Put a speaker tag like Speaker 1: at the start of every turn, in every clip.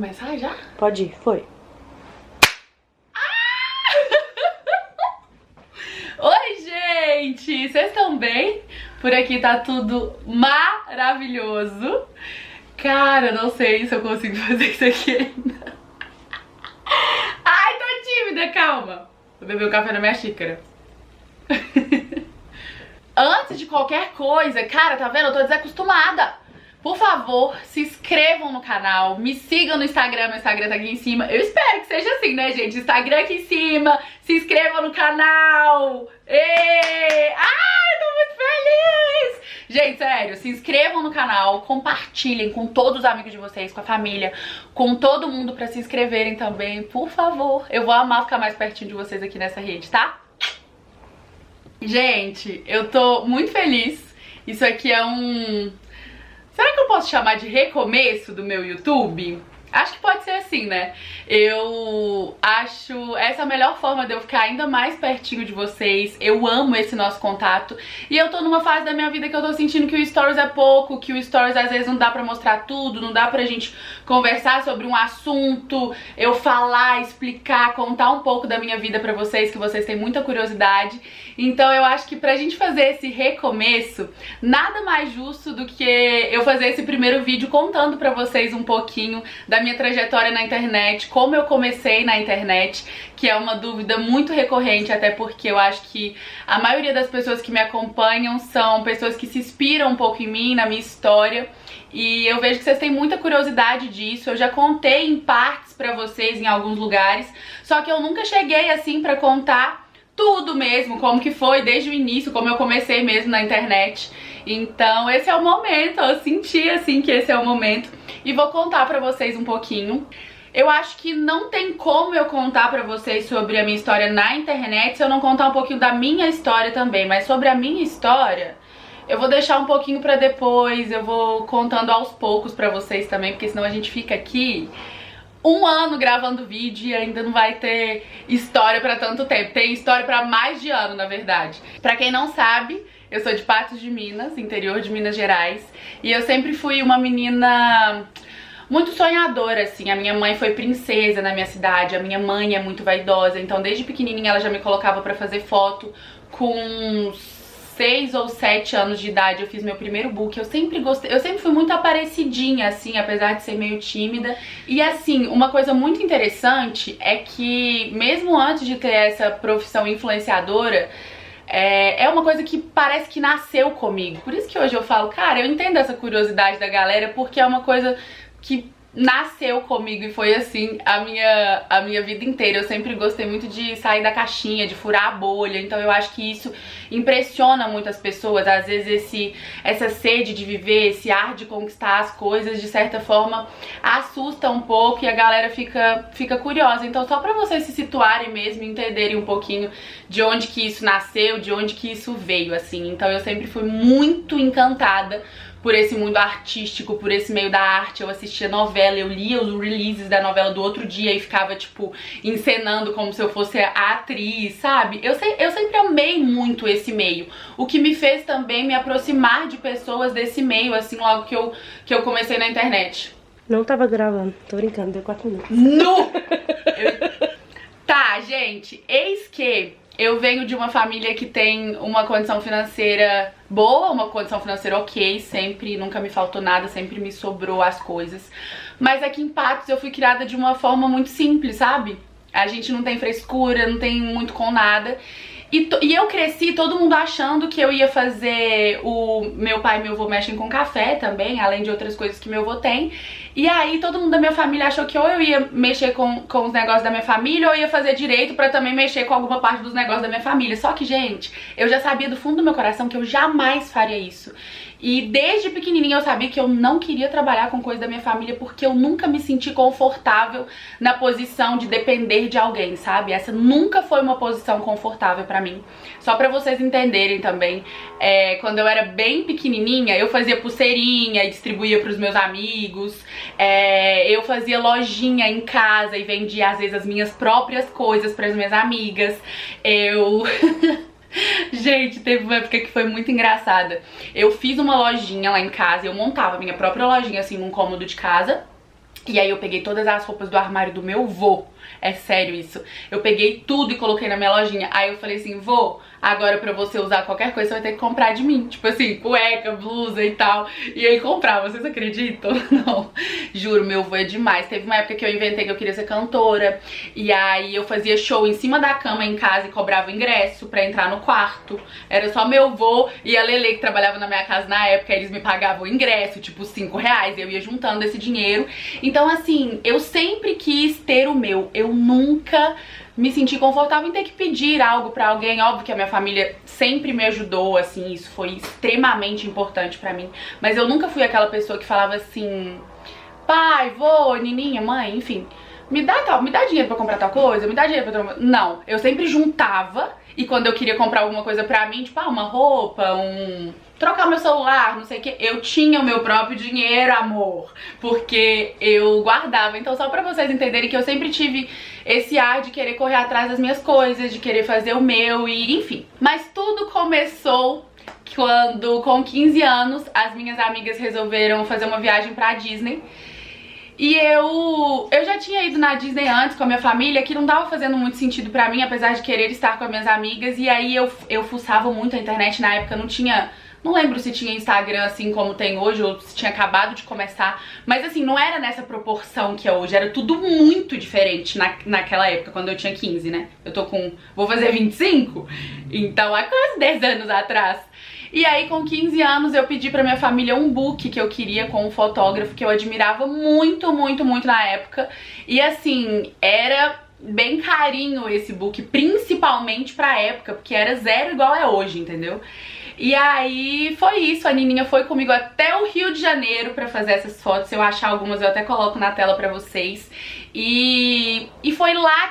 Speaker 1: começar já?
Speaker 2: Pode ir, foi.
Speaker 1: Oi, gente! Vocês estão bem? Por aqui tá tudo maravilhoso. Cara, não sei se eu consigo fazer isso aqui ainda. Ai, tô tímida, calma. Vou beber o café na minha xícara. Antes de qualquer coisa, cara, tá vendo? Eu tô desacostumada. Por favor, se inscrevam no canal, me sigam no Instagram, meu Instagram tá aqui em cima. Eu espero que seja assim, né, gente? Instagram aqui em cima, se inscrevam no canal. Ai, tô muito feliz! Gente, sério, se inscrevam no canal, compartilhem com todos os amigos de vocês, com a família, com todo mundo pra se inscreverem também, por favor. Eu vou amar ficar mais pertinho de vocês aqui nessa rede, tá? Gente, eu tô muito feliz. Isso aqui é um... Será que eu posso chamar de recomeço do meu YouTube? Acho que pode ser assim, né? Eu acho essa a melhor forma de eu ficar ainda mais pertinho de vocês. Eu amo esse nosso contato. E eu tô numa fase da minha vida que eu tô sentindo que o Stories é pouco, que o Stories às vezes não dá pra mostrar tudo, não dá pra gente conversar sobre um assunto, eu falar, explicar, contar um pouco da minha vida pra vocês, que vocês têm muita curiosidade. Então eu acho que pra gente fazer esse recomeço, nada mais justo do que eu fazer esse primeiro vídeo contando pra vocês um pouquinho da minha trajetória na internet, como eu comecei na internet, que é uma dúvida muito recorrente, até porque eu acho que a maioria das pessoas que me acompanham são pessoas que se inspiram um pouco em mim, na minha história, e eu vejo que vocês têm muita curiosidade disso. Eu já contei em partes pra vocês em alguns lugares, só que eu nunca cheguei assim pra contar tudo mesmo, como que foi desde o início, como eu comecei mesmo na internet. Então esse é o momento, eu senti assim que esse é o momento e vou contar pra vocês um pouquinho. Eu acho que não tem como eu contar pra vocês sobre a minha história na internet se eu não contar um pouquinho da minha história também, mas sobre a minha história eu vou deixar um pouquinho pra depois, eu vou contando aos poucos pra vocês também, porque senão a gente fica aqui um ano gravando vídeo e ainda não vai ter história pra tanto tempo. Tem história pra mais de ano, na verdade. Pra quem não sabe, eu sou de Patos de Minas, interior de Minas Gerais, e eu sempre fui uma menina muito sonhadora, assim. A minha mãe foi princesa na minha cidade, a minha mãe é muito vaidosa, então desde pequenininha ela já me colocava pra fazer foto. Com 6 ou 7 anos de idade eu fiz meu primeiro book. Eu sempre gostei, eu sempre fui muito aparecidinha, assim, apesar de ser meio tímida. E assim, uma coisa muito interessante é que mesmo antes de ter essa profissão influenciadora, é uma coisa que parece que nasceu comigo. Por isso que hoje eu falo, cara, eu entendo essa curiosidade da galera, porque é uma coisa que nasceu comigo e foi assim a minha vida inteira. Eu sempre gostei muito de sair da caixinha, de furar a bolha, então eu acho que isso impressiona muitas pessoas. Às vezes essa sede de viver, esse ar de conquistar as coisas, de certa forma assusta um pouco e a galera fica curiosa. Então só pra vocês se situarem mesmo, entenderem um pouquinho de onde que isso nasceu, de onde que isso veio, assim. Então eu sempre fui muito encantada por esse mundo artístico, por esse meio da arte. Eu assistia novela, eu lia os releases da novela do outro dia e ficava, tipo, encenando como se eu fosse a atriz, sabe? Eu sempre amei muito esse meio, o que me fez também me aproximar de pessoas desse meio, assim, logo que eu comecei na internet.
Speaker 2: Não tava gravando, tô brincando, deu 4 minutos.
Speaker 1: Nu! Tá, gente, eis que eu venho de uma família que tem uma condição financeira boa, uma condição financeira ok, sempre, nunca me faltou nada, sempre me sobrou as coisas. Mas aqui em Patos eu fui criada de uma forma muito simples, sabe? A gente não tem frescura, não tem muito com nada. E eu cresci todo mundo achando que eu ia fazer meu pai e meu avô mexem com café também, além de outras coisas que meu avô tem. E aí todo mundo da minha família achou que ou eu ia mexer com os negócios da minha família ou ia fazer direito pra também mexer com alguma parte dos negócios da minha família. Só que, gente, eu já sabia do fundo do meu coração que eu jamais faria isso. E desde pequenininha eu sabia que eu não queria trabalhar com coisa da minha família porque eu nunca me senti confortável na posição de depender de alguém, sabe? Essa nunca foi uma posição confortável pra mim. Só pra vocês entenderem também, quando eu era bem pequenininha, eu fazia pulseirinha e distribuía pros meus amigos. Eu fazia lojinha em casa e vendia às vezes as minhas próprias coisas pras minhas amigas. Gente, teve uma época que foi muito engraçada. Eu fiz uma lojinha lá em casa, eu montava minha própria lojinha assim num cômodo de casa. E aí eu peguei todas as roupas do armário do meu vô. É sério isso. Eu peguei tudo e coloquei na minha lojinha. Aí eu falei assim, vô, agora pra você usar qualquer coisa, você vai ter que comprar de mim. Tipo assim, cueca, blusa e tal. E aí comprava, vocês acreditam? Não. Juro, meu vô é demais. Teve uma época que eu inventei que eu queria ser cantora. E aí eu fazia show em cima da cama em casa e cobrava ingresso pra entrar no quarto. Era só meu vô e a Lele que trabalhava na minha casa na época. Eles me pagavam o ingresso, tipo R$5. Eu ia juntando esse dinheiro. Então assim, eu sempre quis ter o meu. Eu nunca me senti confortável em ter que pedir algo pra alguém. Óbvio que a minha família sempre me ajudou, assim, isso foi extremamente importante pra mim. Mas eu nunca fui aquela pessoa que falava assim, pai, vô, nininha, mãe, enfim, me dá dinheiro pra comprar tal coisa, me dá dinheiro pra comprar... Não, eu sempre juntava e quando eu queria comprar alguma coisa pra mim, tipo, uma roupa, trocar meu celular, não sei o que, eu tinha o meu próprio dinheiro, amor, porque eu guardava. Então só pra vocês entenderem que eu sempre tive esse ar de querer correr atrás das minhas coisas, de querer fazer o meu e enfim. Mas tudo começou quando, com 15 anos, as minhas amigas resolveram fazer uma viagem pra Disney. E eu já tinha ido na Disney antes com a minha família, que não tava fazendo muito sentido pra mim, apesar de querer estar com as minhas amigas. E aí eu fuçava muito a internet, na época não tinha... Não lembro se tinha Instagram assim como tem hoje, ou se tinha acabado de começar. Mas assim, não era nessa proporção que é hoje. Era tudo muito diferente naquela época, quando eu tinha 15, né? Eu tô com... vou fazer 25? Então há quase 10 anos atrás. E aí com 15 anos eu pedi pra minha família um book que eu queria com um fotógrafo que eu admirava muito, muito, muito na época. E assim, era... bem carinho esse book, principalmente pra época, porque era zero igual é hoje, entendeu? E aí foi isso, a Nininha foi comigo até o Rio de Janeiro pra fazer essas fotos. Se eu achar algumas eu até coloco na tela pra vocês. E foi lá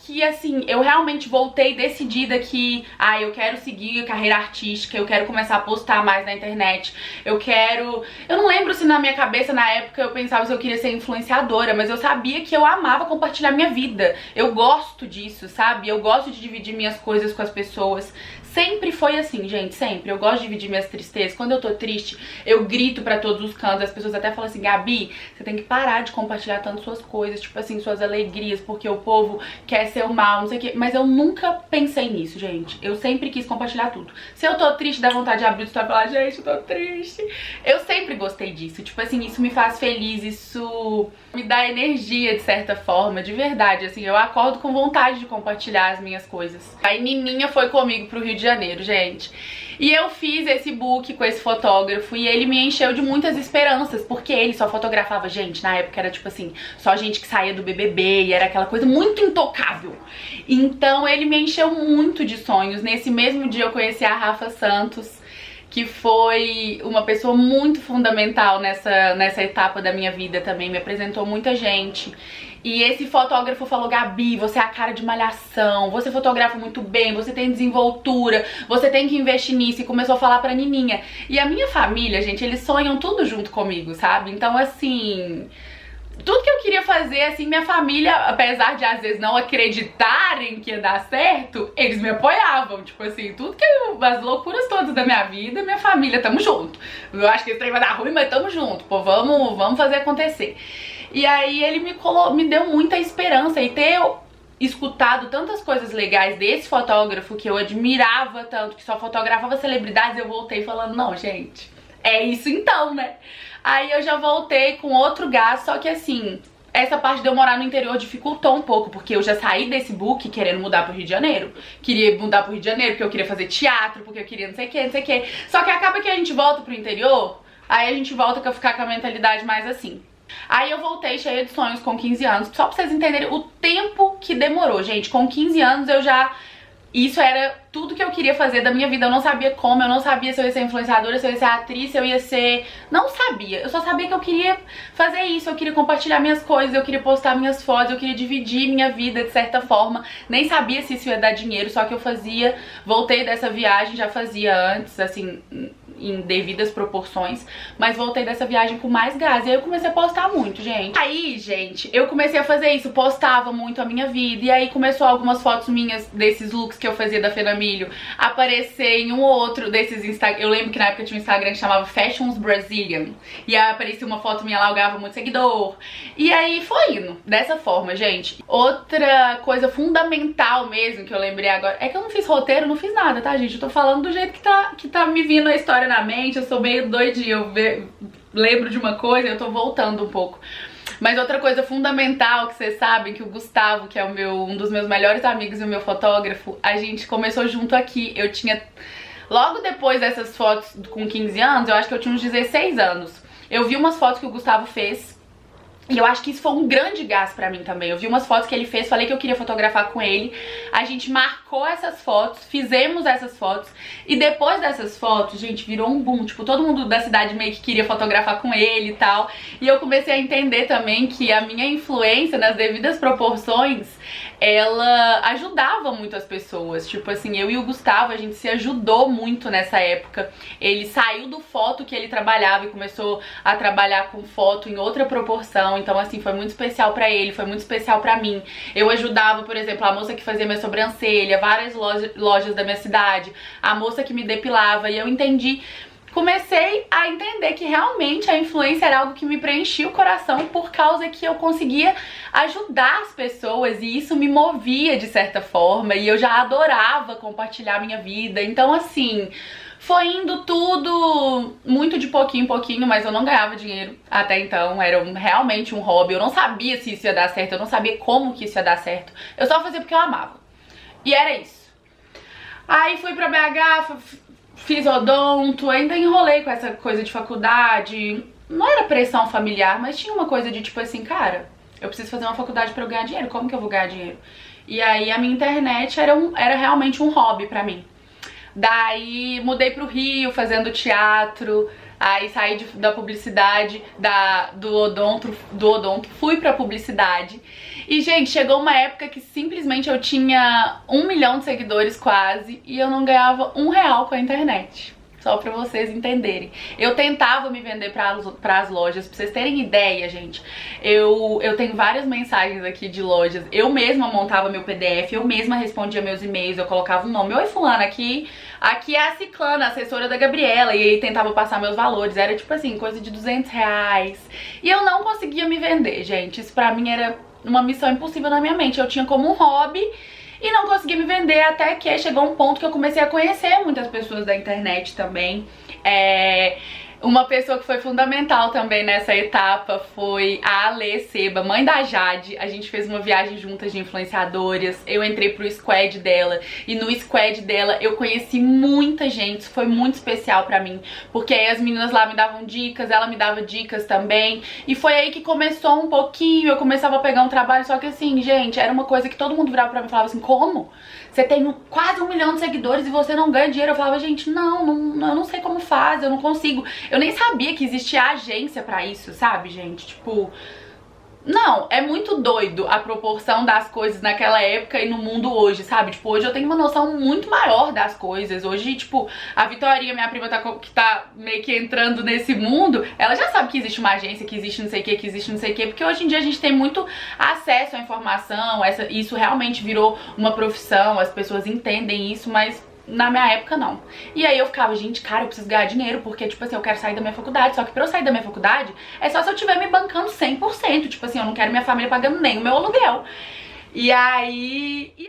Speaker 1: que assim, eu realmente voltei decidida que, eu quero seguir a carreira artística, eu quero começar a postar mais na internet, eu não lembro se na minha cabeça, na época, eu pensava se eu queria ser influenciadora, mas eu sabia que eu amava compartilhar minha vida, eu gosto disso, sabe? Eu gosto de dividir minhas coisas com as pessoas. Sempre foi assim, gente, sempre. Eu gosto de dividir minhas tristezas. Quando eu tô triste, eu grito pra todos os cantos. As pessoas até falam assim, Gabi, você tem que parar de compartilhar tanto suas coisas, tipo assim, suas alegrias, porque o povo quer ser o mal, não sei o quê. Mas eu nunca pensei nisso, gente. Eu sempre quis compartilhar tudo. Se eu tô triste, dá vontade de abrir o story e falar, gente, eu tô triste. Eu sempre gostei disso. Tipo assim, isso me faz feliz, isso me dá energia, de certa forma, de verdade. Assim, eu acordo com vontade de compartilhar as minhas coisas. Aí Nininha foi comigo pro Rio de Janeiro, gente. E eu fiz esse book com esse fotógrafo e ele me encheu de muitas esperanças, porque ele só fotografava gente, na época era tipo assim, só gente que saía do BBB e era aquela coisa muito intocável. Então ele me encheu muito de sonhos. Nesse mesmo dia eu conheci a Rafa Santos, que foi uma pessoa muito fundamental nessa etapa da minha vida também, me apresentou muita gente. E esse fotógrafo falou, Gabi, você é a cara de Malhação, você fotografa muito bem, você tem desenvoltura, você tem que investir nisso. E começou a falar pra Nininha. E a minha família, gente, eles sonham tudo junto comigo, sabe? Então, assim... tudo que eu queria fazer, assim, minha família, apesar de às vezes não acreditarem que ia dar certo, eles me apoiavam, tipo assim, as loucuras todas da minha vida, minha família, tamo junto. Eu acho que esse trem vai dar ruim, mas tamo junto, pô, vamos fazer acontecer. E aí ele me deu muita esperança, e ter escutado tantas coisas legais desse fotógrafo que eu admirava tanto, que só fotografava celebridades, eu voltei falando, não, gente, é isso então, né? Aí eu já voltei com outro gás, só que assim, essa parte de eu morar no interior dificultou um pouco, porque eu já saí desse book querendo mudar pro Rio de Janeiro. Queria mudar pro Rio de Janeiro porque eu queria fazer teatro, porque eu queria não sei o que, não sei o que. Só que acaba que a gente volta pro interior, aí a gente volta a ficar com a mentalidade mais assim. Aí eu voltei cheia de sonhos com 15 anos, só pra vocês entenderem o tempo que demorou, gente. Com 15 anos eu já... isso era tudo que eu queria fazer da minha vida. Eu não sabia como, eu não sabia se eu ia ser influenciadora, se eu ia ser atriz, se eu ia ser... não sabia. Eu só sabia que eu queria fazer isso, eu queria compartilhar minhas coisas, eu queria postar minhas fotos, eu queria dividir minha vida de certa forma. Nem sabia se isso ia dar dinheiro, só que eu fazia. Voltei dessa viagem, já fazia antes, assim... em devidas proporções, mas voltei dessa viagem com mais gás. E aí eu comecei a postar muito, gente. Aí, gente, eu comecei a fazer isso, postava muito a minha vida. E aí começou algumas fotos minhas desses looks que eu fazia da Fenamilho aparecer em um ou outro desses Instagram. Eu lembro que na época tinha um Instagram que chamava Fashions Brazilian. E aí aparecia uma foto minha lá, eu ganhava muito seguidor. E aí foi indo, dessa forma, gente. Outra coisa fundamental mesmo que eu lembrei agora é que eu não fiz roteiro, não fiz nada, tá, gente? Eu tô falando do jeito que tá me vindo a história na mente. Eu sou meio doidinha, lembro de uma coisa e eu tô voltando um pouco. Mas outra coisa fundamental que vocês sabem, que o Gustavo, que é um dos meus melhores amigos e o meu fotógrafo, a gente começou junto aqui. Eu tinha, logo depois dessas fotos com 15 anos, eu acho que eu tinha uns 16 anos. Eu vi umas fotos que o Gustavo fez e eu acho que isso foi um grande gás pra mim também. Eu vi umas fotos que ele fez, falei que eu queria fotografar com ele. A gente marcou essas fotos, fizemos essas fotos. E depois dessas fotos, gente, virou um boom. Tipo, todo mundo da cidade meio que queria fotografar com ele e tal. E eu comecei a entender também que a minha influência, nas devidas proporções, ela ajudava muito as pessoas. Tipo assim, eu e o Gustavo, a gente se ajudou muito nessa época. Ele saiu do foto que ele trabalhava e começou a trabalhar com foto em outra proporção. Então assim, foi muito especial pra ele, foi muito especial pra mim. Eu ajudava, por exemplo, a moça que fazia minha sobrancelha, várias lojas da minha cidade, a moça que me depilava, e eu comecei a entender que realmente a influência era algo que me preenchia o coração, por causa que eu conseguia ajudar as pessoas e isso me movia de certa forma, e eu já adorava compartilhar minha vida. Então assim, foi indo tudo muito de pouquinho em pouquinho, mas eu não ganhava dinheiro até então, era realmente um hobby. Eu não sabia se isso ia dar certo, eu não sabia como que isso ia dar certo, eu só fazia porque eu amava. E era isso. Aí fui pra BH, fiz odonto, ainda enrolei com essa coisa de faculdade. Não era pressão familiar, mas tinha uma coisa de tipo assim, cara, eu preciso fazer uma faculdade pra eu ganhar dinheiro, como que eu vou ganhar dinheiro? E aí a minha internet era realmente um hobby pra mim. Daí mudei pro Rio fazendo teatro, aí saí da publicidade, do odonto, fui pra publicidade. E, gente, chegou uma época que simplesmente eu tinha 1 milhão de seguidores quase e eu não ganhava R$1 com a internet. Só pra vocês entenderem. Eu tentava me vender pras lojas, pra vocês terem ideia, gente. Eu tenho várias mensagens aqui de lojas. Eu mesma montava meu PDF, eu mesma respondia meus e-mails, eu colocava um nome. Oi, fulana, aqui é a Ciclana, assessora da Gabriela. E aí tentava passar meus valores. Era tipo assim, coisa de R$200. E eu não conseguia me vender, gente. Isso pra mim era uma missão impossível na minha mente. Eu tinha como um hobby e não consegui me vender, até que chegou um ponto que eu comecei a conhecer muitas pessoas da internet também. Uma pessoa que foi fundamental também nessa etapa foi a Ale Seba, mãe da Jade. A gente fez uma viagem juntas de influenciadoras, eu entrei pro squad dela, e no squad dela eu conheci muita gente. Isso foi muito especial pra mim, porque aí as meninas lá me davam dicas, ela me dava dicas também, e foi aí que começou um pouquinho, eu começava a pegar um trabalho. Só que assim, gente, era uma coisa que todo mundo virava pra mim e falava assim, como? Você tem quase 1 milhão de seguidores e você não ganha dinheiro? Eu falava, gente, não, eu não sei como faz, eu não consigo. Eu nem sabia que existia agência pra isso, sabe, gente? Tipo, não, é muito doido a proporção das coisas naquela época e no mundo hoje, sabe? Tipo, hoje eu tenho uma noção muito maior das coisas. Hoje, tipo, a Vitorinha, minha prima, que tá meio que entrando nesse mundo, ela já sabe que existe uma agência, que existe não sei o que, que existe não sei o que, porque hoje em dia a gente tem muito acesso à informação, isso realmente virou uma profissão, as pessoas entendem isso, mas na minha época não. E aí eu ficava, gente, cara, eu preciso ganhar dinheiro, porque, tipo assim, eu quero sair da minha faculdade. Só que pra eu sair da minha faculdade, é só se eu estiver me bancando 100%. Tipo assim, eu não quero minha família pagando nem o meu aluguel. E aí